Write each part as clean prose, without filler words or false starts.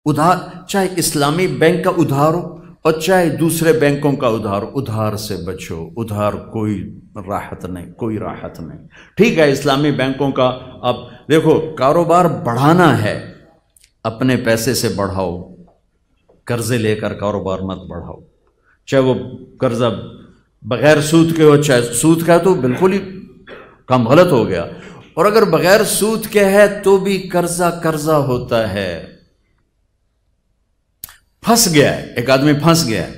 ادھار چاہے اسلامی بینک کا ادھار ہو اور چاہے دوسرے بینکوں کا ادھار، ادھار سے بچو، ادھار کوئی راحت نہیں، کوئی راحت نہیں۔ ٹھیک ہے اسلامی بینکوں کا اب دیکھو کاروبار بڑھانا ہے، اپنے پیسے سے بڑھاؤ، قرضے لے کر کاروبار مت بڑھاؤ، چاہے وہ قرضہ بغیر سود کے ہو، چاہے سود کا ہے تو بالکل ہی کام غلط ہو گیا، اور اگر بغیر سود کے ہے تو بھی قرضہ ہوتا ہے۔ پھنس گیا ہے ایک آدمی، پھنس گیا ہے،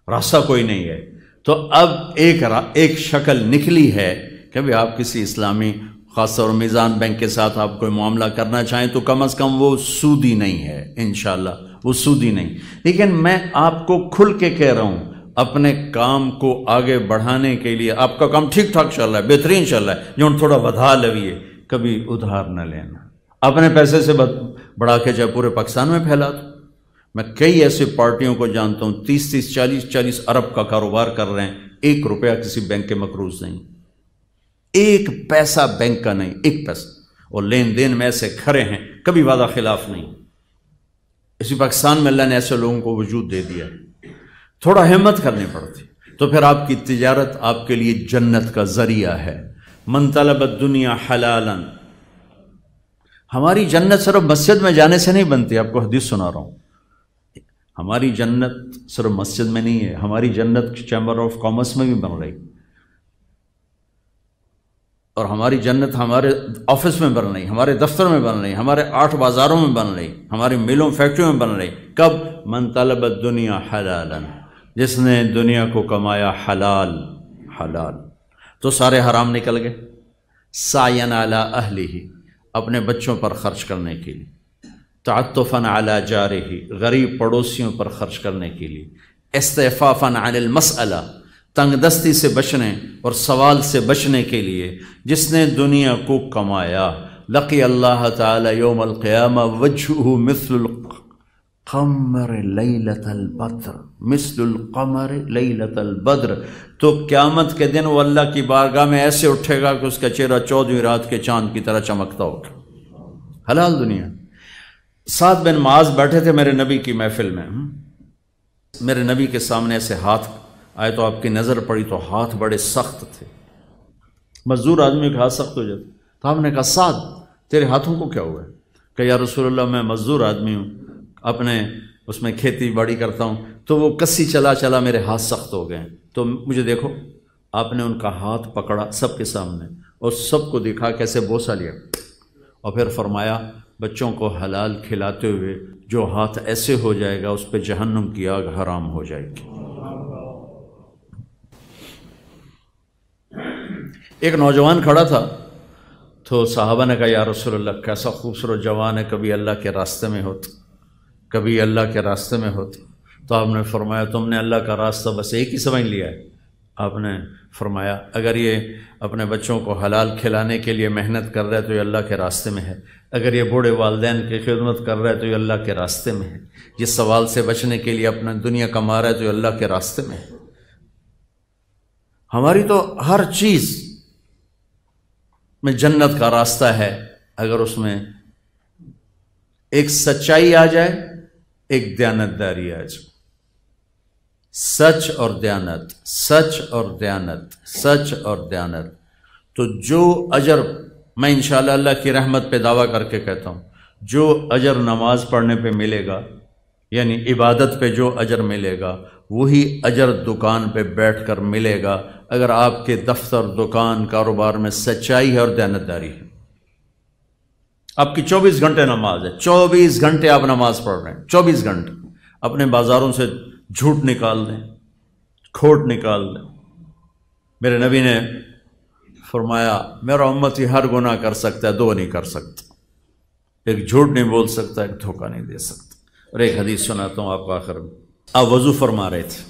راستہ کوئی نہیں ہے، تو اب ایک شکل نکلی ہے کہ بھی آپ کسی اسلامی خاص طور میزان بینک کے ساتھ آپ کوئی معاملہ کرنا چاہیں تو کم از کم وہ سودی نہیں ہے، انشاءاللہ وہ سودی نہیں۔ لیکن میں آپ کو کھل کے کہہ رہا ہوں، اپنے کام کو آگے بڑھانے کے لیے آپ کا کام ٹھیک ٹھاک چل رہا ہے، بہترین چل رہا ہے، جو تھوڑا ودھا لویے، کبھی ادھار نہ لینا، اپنے پیسے سے بڑھا کے چاہے پورے پاکستان میں پھیلا دو۔ میں کئی ایسے پارٹیوں کو جانتا ہوں 30 40 ارب کا کاروبار کر رہے ہیں، 1 روپیہ کسی بینک کے مقروض نہیں، 1 پیسہ بینک کا نہیں، 1 پیسہ، اور لین دین میں ایسے کھڑے ہیں، کبھی وعدہ خلاف نہیں۔ اسی پاکستان میں اللہ نے ایسے لوگوں کو وجود دے دیا، تھوڑا ہمت کرنی پڑتی، تو پھر آپ کی تجارت آپ کے لیے جنت کا ذریعہ ہے۔ من طلب الدنیا حلالا، ہماری جنت صرف مسجد میں جانے سے نہیں بنتی، آپ کو حدیث سنا رہا ہوں، ہماری جنت صرف مسجد میں نہیں ہے، ہماری جنت چیمبر آف کامرس میں بھی بن رہی، اور ہماری جنت ہمارے آفس میں بن رہی، ہمارے دفتر میں بن رہی، ہمارے 8 بازاروں میں بن رہی، ہماری ملوں فیکٹریوں میں بن رہی۔ کب؟ من طلب الدنیا حلالا، جس نے دنیا کو کمایا حلال، تو سارے حرام نکل گئے۔ سعین علی اہلہ، اپنے بچوں پر خرچ کرنے کے لیے، تعطفاً علی جارہ، غریب پڑوسیوں پر خرچ کرنے کے لیے، استعفافاً عن المسئلہ، تنگ دستی سے بچنے اور سوال سے بچنے کے لیے، جس نے دنیا کو کمایا، لقی اللہ تعالی یوم القیامہ وجہہ مثل القمر لیلۃ البدر، مثل القمر لیلۃ البدر، تو قیامت کے دن وہ اللہ کی بارگاہ میں ایسے اٹھے گا کہ اس کا چہرہ 14ویں رات کے چاند کی طرح چمکتا ہوگا۔ حلال دنیا۔ سعد بن معاذ بیٹھے تھے میرے نبی کی محفل میں، میرے نبی کے سامنے ایسے ہاتھ آئے تو آپ کی نظر پڑی تو ہاتھ بڑے سخت تھے، مزدور آدمی کے ہاتھ سخت ہو جاتے، تو آپ نے کہا سعد تیرے ہاتھوں کو کیا ہوا ہے؟ کہ یا رسول اللہ میں مزدور آدمی ہوں، اپنے اس میں کھیتی باڑی کرتا ہوں، تو وہ کسی چلا میرے ہاتھ سخت ہو گئے، تو مجھے دیکھو۔ آپ نے ان کا ہاتھ پکڑا سب کے سامنے اور سب کو دکھا کیسے بوسہ لیا، اور پھر فرمایا بچوں کو حلال کھلاتے ہوئے جو ہاتھ ایسے ہو جائے گا اس پہ جہنم کی آگ حرام ہو جائے گی۔ ایک نوجوان کھڑا تھا تو صحابہ نے کہا یا رسول اللہ کیسا خوبصورت جوان ہے، کبھی اللہ کے راستے میں ہوتا، کبھی اللہ کے راستے میں ہوتا۔ تو آپ نے فرمایا تم نے اللہ کا راستہ بس ایک ہی سمجھ لیا ہے۔ آپ نے فرمایا اگر یہ اپنے بچوں کو حلال کھلانے کے لیے محنت کر رہا ہے تو یہ اللہ کے راستے میں ہے، اگر یہ بوڑھے والدین کی خدمت کر رہا ہے تو یہ اللہ کے راستے میں ہے، یہ سوال سے بچنے کے لیے اپنا دنیا کما رہا ہے تو یہ اللہ کے راستے میں ہے۔ ہماری تو ہر چیز میں جنت کا راستہ ہے، اگر اس میں ایک سچائی آ جائے، ایک دیانتداری آ جائے، سچ اور دیانت، سچ اور دیانت، سچ اور دیانت، تو جو اجر میں انشاءاللہ اللہ کی رحمت پہ دعویٰ کر کے کہتا ہوں، جو اجر نماز پڑھنے پہ ملے گا، یعنی عبادت پہ جو اجر ملے گا، وہی اجر دکان پہ بیٹھ کر ملے گا اگر آپ کے دفتر، دکان، کاروبار میں سچائی ہے اور دیانتداری ہے۔ آپ کی 24 گھنٹے نماز ہے، 24 گھنٹے آپ نماز پڑھ رہے ہیں، 24 گھنٹے اپنے بازاروں سے جھوٹ نکال دیں، کھوٹ نکال دیں۔ میرے نبی نے فرمایا میرا امتی ہر گناہ کر سکتا ہے، 2 نہیں کر سکتا، ایک جھوٹ نہیں بول سکتا، ایک دھوکہ نہیں دے سکتا۔ اور ایک حدیث سناتا ہوں آپ کو آخر میں۔ آپ وضو فرما رہے تھے،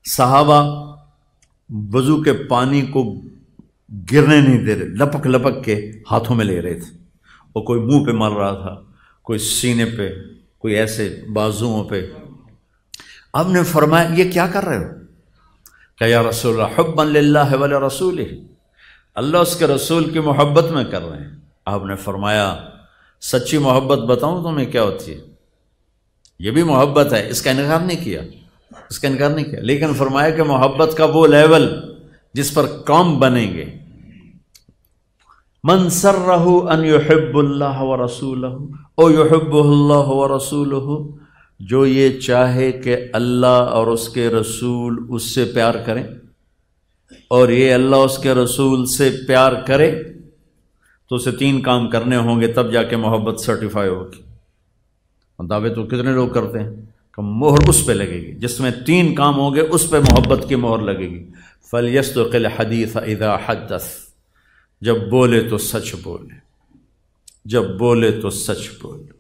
صحابہ وضو کے پانی کو گرنے نہیں دے رہے، لپک لپک کے ہاتھوں میں لے رہے تھے، اور کوئی منہ پہ مل رہا تھا، کوئی سینے پہ، کوئی ایسے بازوؤں پہ۔ آپ نے فرمایا یہ کیا کر رہے ہو؟ کہ یا رسول اللہ حبا للہ ولرسولہ، اللہ اس کے رسول کی محبت میں کر رہے ہیں۔ آپ نے فرمایا سچی محبت بتاؤں تمہیں کیا ہوتی ہے؟ یہ بھی محبت ہے، اس کا انکار نہیں کیا، اس کا انکار نہیں کیا، لیکن فرمایا کہ محبت کا وہ لیول جس پر کام بنیں گے. من سرہ ان یحب اللہ ورسولہ او یحبہ اللہ ورسولہ، جو یہ چاہے کہ اللہ اور اس کے رسول اس سے پیار کریں اور یہ اللہ اس کے رسول سے پیار کرے، تو اسے 3 کام کرنے ہوں گے، تب جا کے محبت سرٹیفائی ہوگی. دعوے تو کتنے لوگ کرتے ہیں کہ مہر اس پہ لگے گی، جس میں 3 کام ہوں گے اس پہ محبت کی مہر لگے گی. فَلْيَصْدُقِ الْحَدِيثَ إِذَا حَدَّثَ، جب بولے تو سچ بولے، جب بولے تو سچ بولے،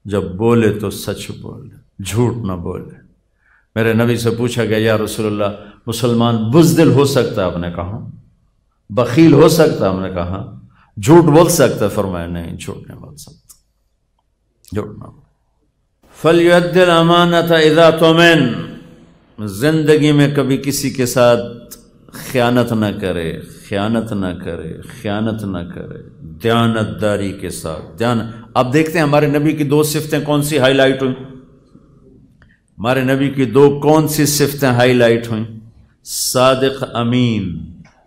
جب بولے تو سچ بولے، جھوٹ نہ بولے. میرے نبی سے پوچھا گیا یا رسول اللہ مسلمان بزدل ہو سکتا ہے؟ آپ نے کہا. بخیل ہو سکتا ہے؟ آپ نے کہا. جھوٹ بول سکتا ہے؟ فرمایا نہیں، جھوٹ نہیں بول سکتا، جھوٹ نہ. فَلْيُؤَدِّ الْأَمَانَةَ إِذَا تُؤْمِنَ، زندگی میں کبھی کسی کے ساتھ خیانت نہ کرے، خیانت نہ کرے، خیانت نہ کرے، دیانت داری کے ساتھ. آپ دیکھتے ہیں ہمارے نبی کی 2 صفتیں کون سی ہائی لائٹ ہوئیں؟ ہمارے نبی کی 2 کون سی صفتیں ہائی لائٹ ہوئیں؟ صادق امین،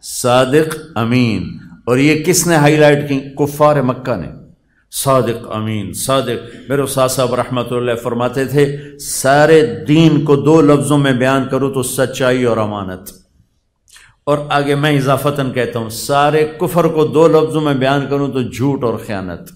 صادق امین. اور یہ کس نے ہائی لائٹ کی؟ کفار مکہ نے. صادق امین، صادق. میرے استاد صاحب رحمۃ اللہ فرماتے تھے سارے دین کو 2 لفظوں میں بیان کرو تو سچائی اور امانت. اور آگے میں اضافتاً کہتا ہوں سارے کفر کو 2 لفظوں میں بیان کروں تو جھوٹ اور خیانت.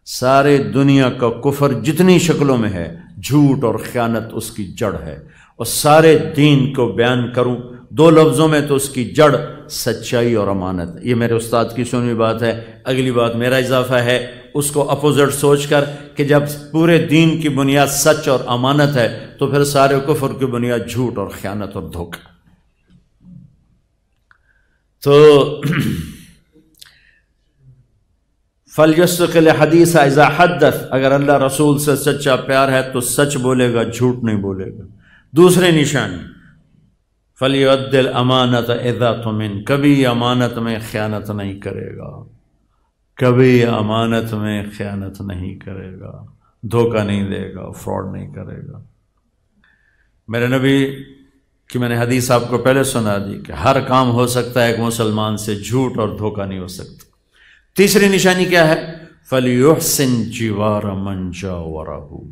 سارے دنیا کا کفر جتنی شکلوں میں ہے، جھوٹ اور خیانت اس کی جڑ ہے. اور سارے دین کو بیان کروں 2 لفظوں میں تو اس کی جڑ سچائی اور امانت. یہ میرے استاد کی سنی بات ہے. اگلی بات میرا اضافہ ہے، اس کو اپوزٹ سوچ کر کہ جب پورے دین کی بنیاد سچ اور امانت ہے تو پھر سارے کفر کی بنیاد جھوٹ اور خیانت اور دھوکہ. تو فَلْيَصْدِقِ الْحَدِيثَ إِذَا حَدَّثَ، اگر اللہ رسول سے سچا پیار ہے تو سچ بولے گا، جھوٹ نہیں بولے گا. دوسری نشانی فَلْيُؤَدِّ الْأَمَانَةَ إِذَا تُؤْمِنَ، کبھی امانت میں خیانت نہیں کرے گا، کبھی امانت میں خیانت نہیں کرے گا، دھوکہ نہیں دے گا، فراڈ نہیں کرے گا. میرے نبی کہ میں نے حدیث آپ کو پہلے سنا دی کہ ہر کام ہو سکتا ہے ایک مسلمان سے، جھوٹ اور دھوکہ نہیں ہو سکتا. تیسری نشانی کیا ہے؟ فَلْيُحْسِنْ جِوَارَ مَنْ جَاوَرَهُ،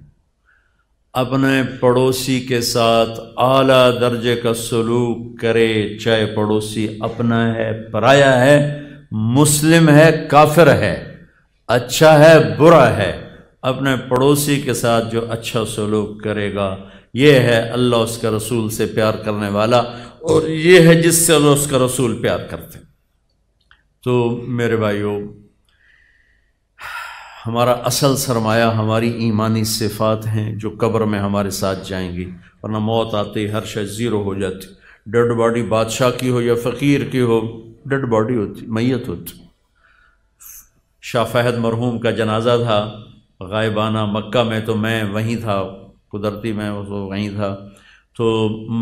اپنے پڑوسی کے ساتھ اعلیٰ درجے کا سلوک کرے، چاہے پڑوسی اپنا ہے، پرایا ہے، مسلم ہے، کافر ہے، اچھا ہے، برا ہے. اپنے پڑوسی کے ساتھ جو اچھا سلوک کرے گا یہ ہے اللہ اس کے رسول سے پیار کرنے والا، اور یہ ہے جس سے اللہ اس کا رسول پیار کرتے. تو میرے بھائیو، ہمارا اصل سرمایہ ہماری ایمانی صفات ہیں جو قبر میں ہمارے ساتھ جائیں گی، ورنہ موت آتے ہی ہر شے زیرو ہو جاتی. ڈیڈ باڈی بادشاہ کی ہو یا فقیر کی ہو، ڈیڈ باڈی ہوتی، میت ہوتی. شاہ فہد مرحوم کا جنازہ تھا غائبانہ مکہ میں، تو میں وہیں تھا، قدرتی میں وہیں تھا. تو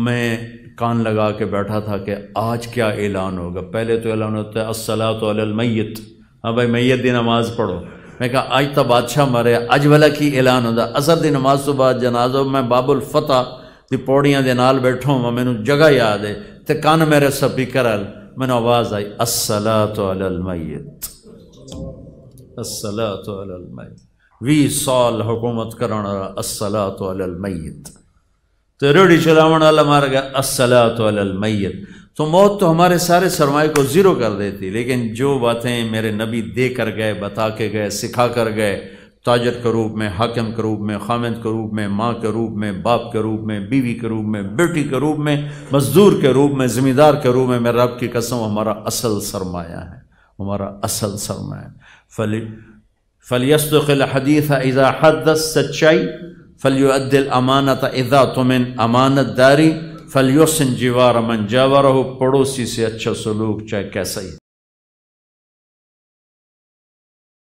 میں کان لگا کے بیٹھا تھا کہ آج کیا اعلان ہوگا. پہلے تو اعلان ہوتا ہے الصلاۃ علی المیت، ہاں بھائی میت دی نماز پڑھو. میں کہا آج تو بادشاہ مرے، اج والا کی اعلان ہوتا. اثر دی نماز تو بعد جنازہ، میں باب الفتح دی پوڑیاں دے نال بیٹھا ہوں، مینوں جگہ یاد ہے تے کان میرے سپیکر ال مینوں آواز آئی الصلاۃ علی المیت، الصلاۃ علی المیت. 20 سال حکومت کرن والا الصلاۃ علی المیت، تو ریڑھی چلاون والا مار گیا الصلاۃ علی المیت. تو موت تو ہمارے سارے سرمایہ کو زیرو کر دیتی، لیکن جو باتیں میرے نبی دے کر گئے، بتا کے گئے، سکھا کر گئے، تاجر کے روپ میں، حاکم کے روپ میں، خامند کے روپ میں، ماں کے روپ میں، باپ کے روپ میں، بیوی کے روپ میں، بیٹی کے روپ میں، مزدور کے روپ میں، ذمہ دار کے روپ میں، میرے رب کی قسم ہمارا اصل سرمایہ ہے، ہمارا اصل سرمایہ. فَلْيَصْدِقِ الْحَدِيثَ إِذَا حَدَّثَ، سچائی. فَلْيُؤَدِّ الْأَمَانَةَ إِذَا تُؤْمِنَ، امانت داری. فَلْيُحْسِنْ جِوَارَ مَنْ جَاوَرَهُ، پڑوسی سے اچھا سلوک چاہے کیسا ہی.